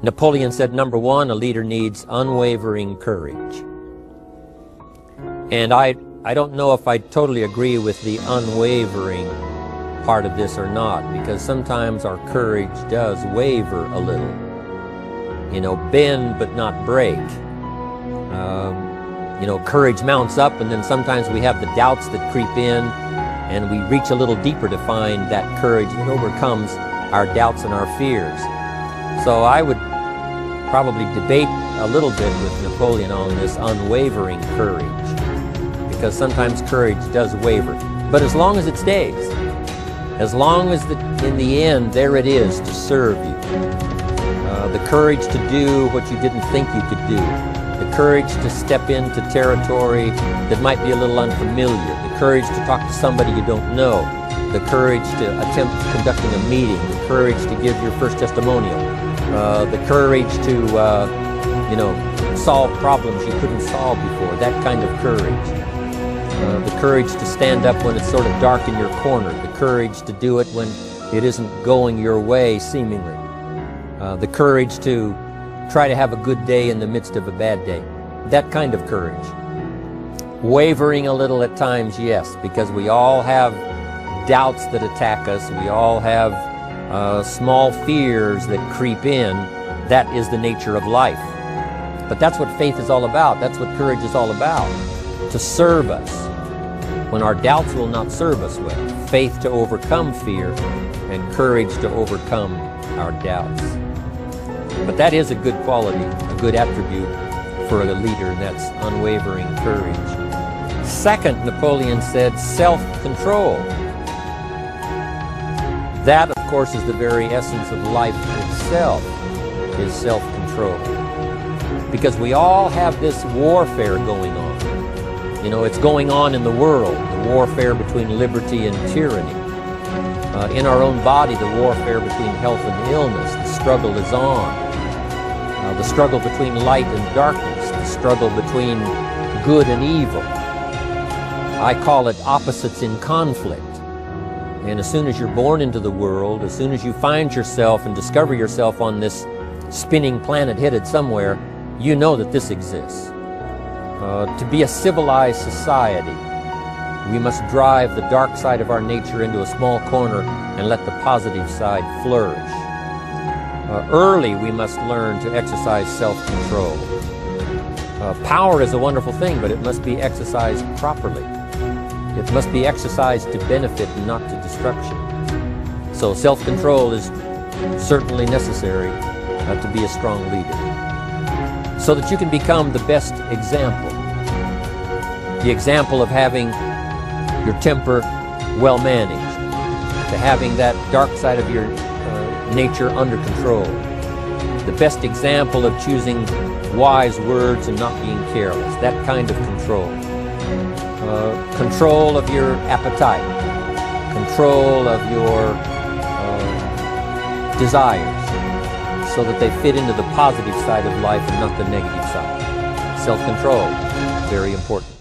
Napoleon said, number one, a leader needs unwavering courage. And I don't know if I totally agree with the unwavering part of this or not, because sometimes our courage does waver a little. You know, bend but not break. You know, courage mounts up, and then sometimes we have the doubts that creep in, and we reach a little deeper to find that courage that overcomes our doubts and our fears. So I would probably debate a little bit with Napoleon on this unwavering courage, because sometimes courage does waver. But as long as it stays, as long as in the end there it is to serve you, the courage to do what you didn't think you could do, the courage to step into territory that might be a little unfamiliar, the courage to talk to somebody you don't know, the courage to attempt conducting a meeting, the courage to give your first testimonial, the courage to, you know, solve problems you couldn't solve before, that kind of courage. The courage to stand up when it's sort of dark in your corner, the courage to do it when it isn't going your way, seemingly. The courage to try to have a good day in the midst of a bad day. That kind of courage. Wavering a little at times, yes, because we all have doubts that attack us. We all have small fears that creep in. That is the nature of life. But that's what faith is all about. That's what courage is all about. To serve us when our doubts will not serve us well. Faith to overcome fear, and courage to overcome our doubts. But that is a good quality, a good attribute for a leader, and that's unwavering courage. Second, Napoleon said, self-control. That, of course, is the very essence of life itself, is self-control. Because we all have this warfare going on. You know, it's going on in the world, the warfare between liberty and tyranny. In our own body, the warfare between health and illness, the struggle is on. The struggle between light and darkness, the struggle between good and evil. I call it opposites in conflict. And as soon as you're born into the world, as soon as you find yourself and discover yourself on this spinning planet headed somewhere, you know that this exists. To be a civilized society, we must drive the dark side of our nature into a small corner and let the positive side flourish. Early, we must learn to exercise self-control. Power is a wonderful thing, but it must be exercised properly. It must be exercised to benefit and not to destruction. So self-control is certainly necessary to be a strong leader, so that you can become the best example. The example of having your temper well managed, to having that dark side of your nature under control. The best example of choosing wise words and not being careless, that kind of control. Control of your appetite, control of your desires, so that they fit into the positive side of life and not the negative side. Self-control, very important.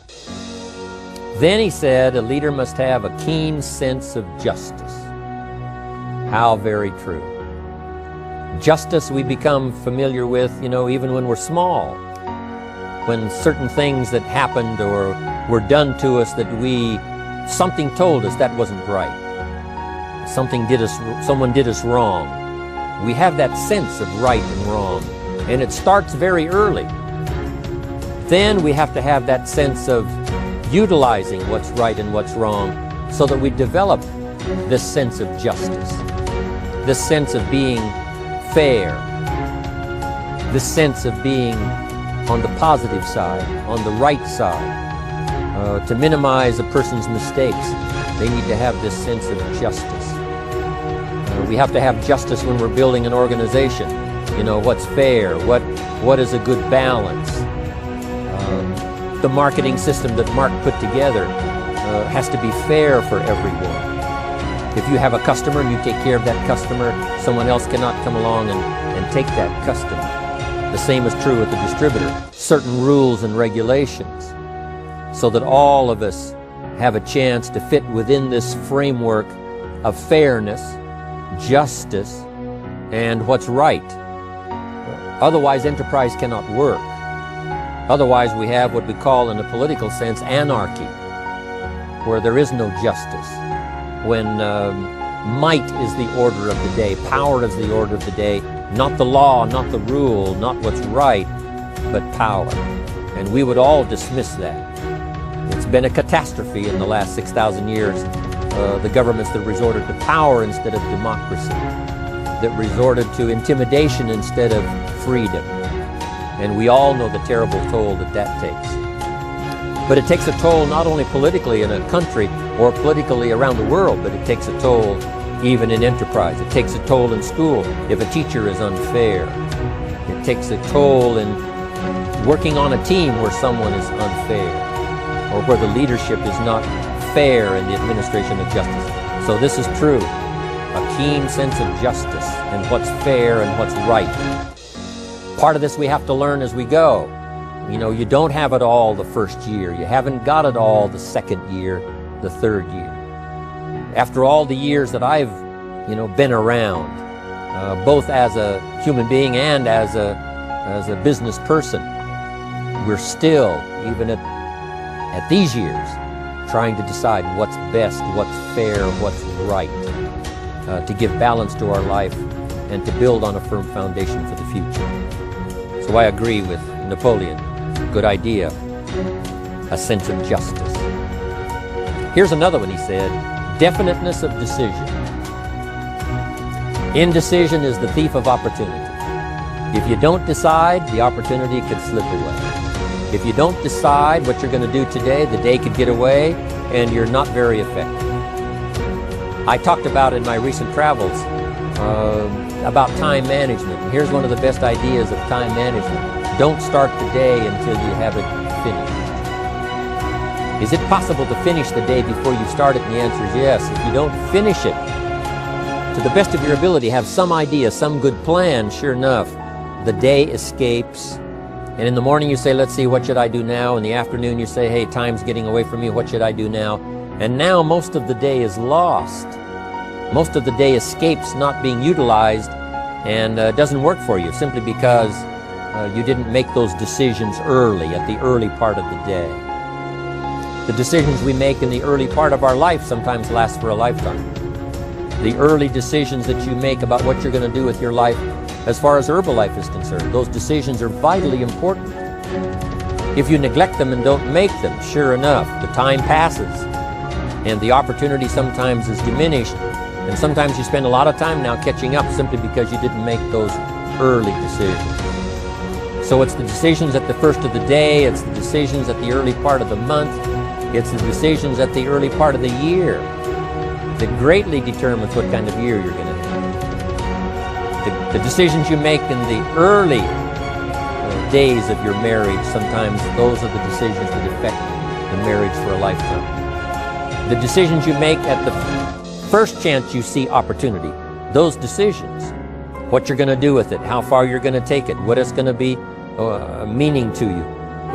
Then he said, a leader must have a keen sense of justice. How very true. Justice we become familiar with, you know, even when we're small. When certain things that happened or were done to us that something told us that wasn't right. Someone did us wrong. We have that sense of right and wrong, and it starts very early. Then we have to have that sense of utilizing what's right and what's wrong, so that we develop this sense of justice, this sense of being fair, this sense of being on the positive side, on the right side. To minimize a person's mistakes, they need to have this sense of justice. We have to have justice when we're building an organization. You know, what's fair, what is a good balance. The marketing system that Mark put together has to be fair for everyone. If you have a customer and you take care of that customer, someone else cannot come along and take that customer. The same is true with the distributor. Certain rules and regulations, so that all of us have a chance to fit within this framework of fairness, justice, and what's right. Otherwise, enterprise cannot work. Otherwise, we have what we call, in a political sense, anarchy, where there is no justice, when might is the order of the day, power is the order of the day, not the law, not the rule, not what's right, but power. And we would all dismiss that. It's been a catastrophe in the last 6,000 years, the governments that resorted to power instead of democracy, that resorted to intimidation instead of freedom. And we all know the terrible toll that that takes. But it takes a toll not only politically in a country or politically around the world, but it takes a toll even in enterprise. It takes a toll in school if a teacher is unfair. It takes a toll in working on a team where someone is unfair, or where the leadership is not fair in the administration of justice. So this is true. A keen sense of justice and what's fair and what's right. Part of this we have to learn as we go. You know, you don't have it all the first year. You haven't got it all the second year, the third year. After all the years that I've, been around, both as a human being and as a business person, we're still, even at these years, trying to decide what's best, what's fair, what's right, to give balance to our life and to build on a firm foundation for the future. So I agree with Napoleon. Good idea. A sense of justice. Here's another one he said. Definiteness of decision. Indecision is the thief of opportunity. If you don't decide, the opportunity could slip away. If you don't decide what you're going to do today, the day could get away and you're not very effective. I talked about in my recent travels about time management. And here's one of the best ideas of time management. Don't start the day until you have it finished. Is it possible to finish the day before you start it? And the answer is yes. If you don't finish it to the best of your ability, have some idea, some good plan, sure enough, the day escapes. And in the morning you say, let's see, what should I do now? In the afternoon you say, hey, time's getting away from me, what should I do now? And now most of the day is lost. Most of the day escapes not being utilized and doesn't work for you simply because you didn't make those decisions early, at the early part of the day. The decisions we make in the early part of our life sometimes last for a lifetime. The early decisions that you make about what you're going to do with your life as far as Herbalife is concerned, those decisions are vitally important. If you neglect them and don't make them, sure enough, the time passes and the opportunity sometimes is diminished, and sometimes you spend a lot of time now catching up simply because you didn't make those early decisions. So it's the decisions at the first of the day, it's the decisions at the early part of the month, it's the decisions at the early part of the year that greatly determines what kind of year you're going to have. The decisions you make in the early days of your marriage, sometimes those are the decisions that affect the marriage for a lifetime. The decisions you make at the first chance you see opportunity, those decisions, what you're going to do with it, how far you're going to take it, what it's going to be meaning to you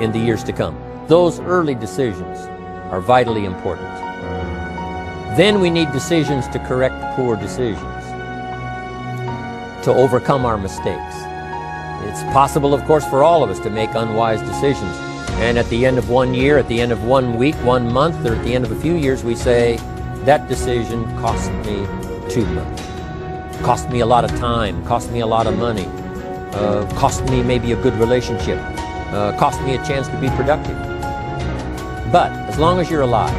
in the years to come. Those early decisions are vitally important. Then we need decisions to correct poor decisions, to overcome our mistakes. It's possible, of course, for all of us to make unwise decisions. And at the end of 1 year, at the end of 1 week, 1 month, or at the end of a few years, we say, that decision cost me too much. Cost me a lot of time, cost me a lot of money, cost me maybe a good relationship, cost me a chance to be productive. But as long as you're alive,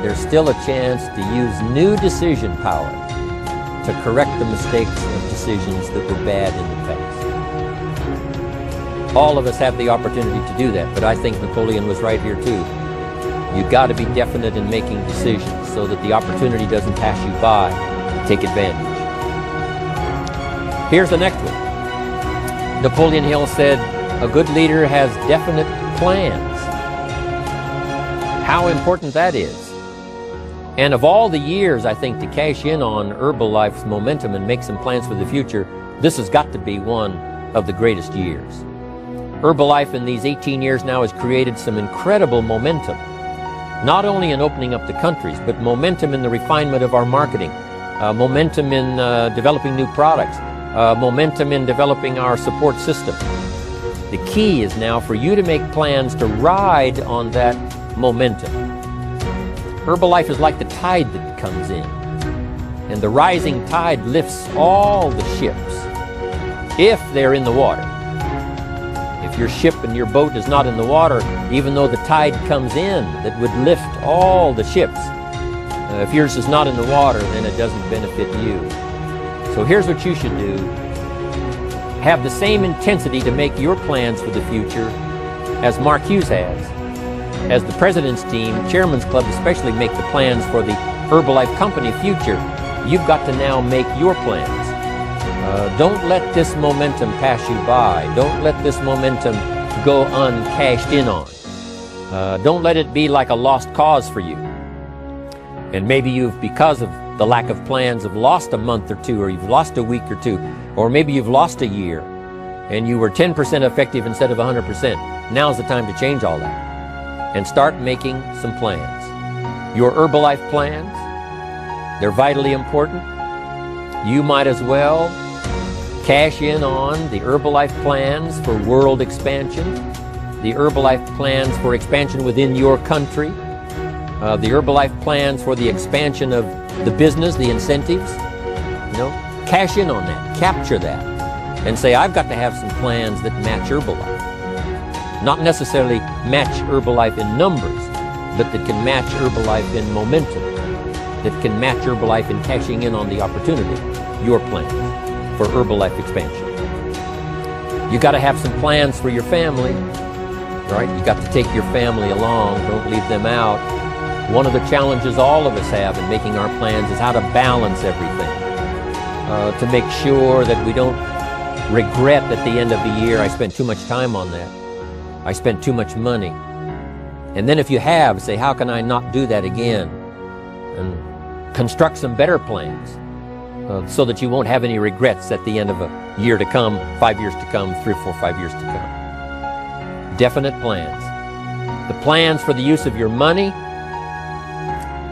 there's still a chance to use new decision power to correct the mistakes of decisions that were bad in the past. All of us have the opportunity to do that, but I think Napoleon was right here too. You've got to be definite in making decisions so that the opportunity doesn't pass you by. Take advantage. Here's the next one. Napoleon Hill said, a good leader has definite plans. How important that is. And of all the years, I think, to cash in on Herbalife's momentum and make some plans for the future, this has got to be one of the greatest years. Herbalife in these 18 years now has created some incredible momentum, not only in opening up the countries, but momentum in the refinement of our marketing, momentum in developing new products, momentum in developing our support system. The key is now for you to make plans to ride on that momentum. Herbalife is like the tide that comes in, and the rising tide lifts all the ships if they're in the water. If your ship and your boat is not in the water, even though the tide comes in that would lift all the ships, if yours is not in the water, then it doesn't benefit you. So here's what you should do. Have the same intensity to make your plans for the future as Mark Hughes has. As the President's Team, Chairman's Club especially, make the plans for the Herbalife Company future, you've got to now make your plans. Don't let this momentum pass you by. Don't let this momentum go uncashed in on. Don't let it be like a lost cause for you. And maybe you've, because of the lack of plans, have lost a month or two, or you've lost a week or two, or maybe you've lost a year, and you were 10% effective instead of 100%. Now's the time to change all that and start making some plans. Your Herbalife plans, they're vitally important. You might as well cash in on the Herbalife plans for world expansion, the Herbalife plans for expansion within your country, the Herbalife plans for the expansion of the business, the incentives. Cash in on that, capture that, and say, I've got to have some plans that match Herbalife. Not necessarily match Herbalife in numbers, but that can match Herbalife in momentum, that can match Herbalife in cashing in on the opportunity, your plan for Herbalife expansion. You got to have some plans for your family, right? You got to take your family along, don't leave them out. One of the challenges all of us have in making our plans is how to balance everything, to make sure that we don't regret at the end of the year, I spent too much time on that, I spent too much money. And then if you have, say, how can I not do that again? And construct some better plans so that you won't have any regrets at the end of a year to come, 5 years to come, 3, 4, 5 years to come. Definite plans. The plans for the use of your money.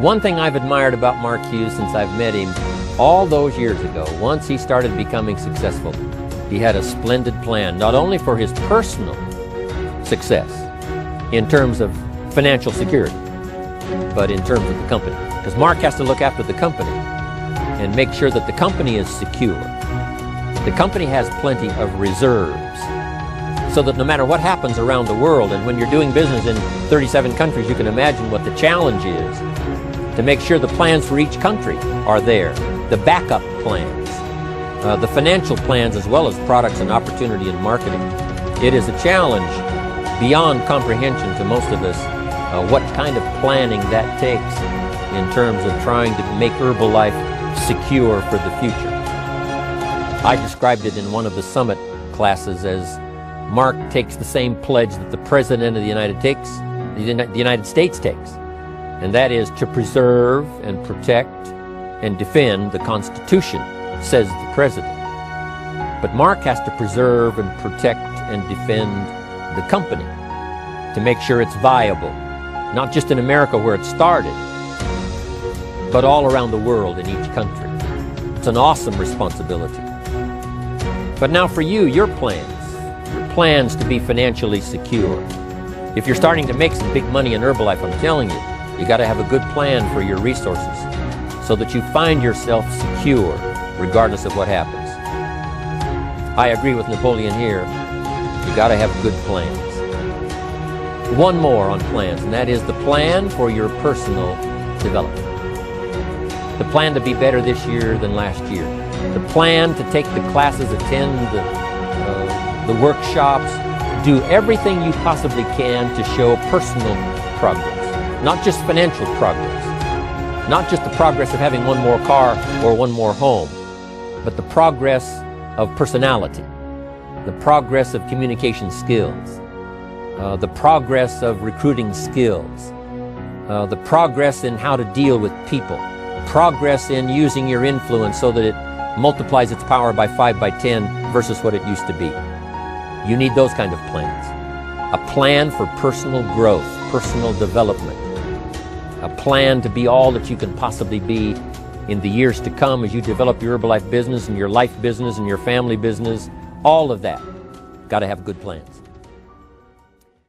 One thing I've admired about Mark Hughes since I've met him all those years ago, once he started becoming successful, he had a splendid plan, not only for his personal success in terms of financial security, but in terms of the company. Because Mark has to look after the company and make sure that the company is secure. The company has plenty of reserves, so that no matter what happens around the world, and when you're doing business in 37 countries, you can imagine what the challenge is to make sure the plans for each country are there, the backup plans, the financial plans, as well as products and opportunity and marketing. It is a challenge beyond comprehension to most of us what kind of planning that takes in terms of trying to make Herbalife secure for the future. I described it in one of the summit classes as Mark takes the same pledge that the President of the United States takes, and that is to preserve and protect and defend the Constitution, says the President. But Mark has to preserve and protect and defend the company to make sure it's viable, not just in America where it started, but all around the world in each country. It's an awesome responsibility. But now for you, your plans to be financially secure. If you're starting to make some big money in Herbalife, I'm telling you, you got to have a good plan for your resources so that you find yourself secure regardless of what happens. I agree with Napoleon here. You got to have good plans. One more on plans, and that is the plan for your personal development. The plan to be better this year than last year. The plan to take the classes, attend the workshops, do everything you possibly can to show personal progress, not just financial progress, not just the progress of having one more car or one more home, but the progress of personality, the progress of communication skills, the progress of recruiting skills, the progress in how to deal with people, progress in using your influence so that it multiplies its power by 5 by 10 versus what it used to be. You need those kind of plans. A plan for personal growth, personal development. A plan to be all that you can possibly be in the years to come as you develop your Herbalife business and your life business and your family business, all of that. Got to have good plans.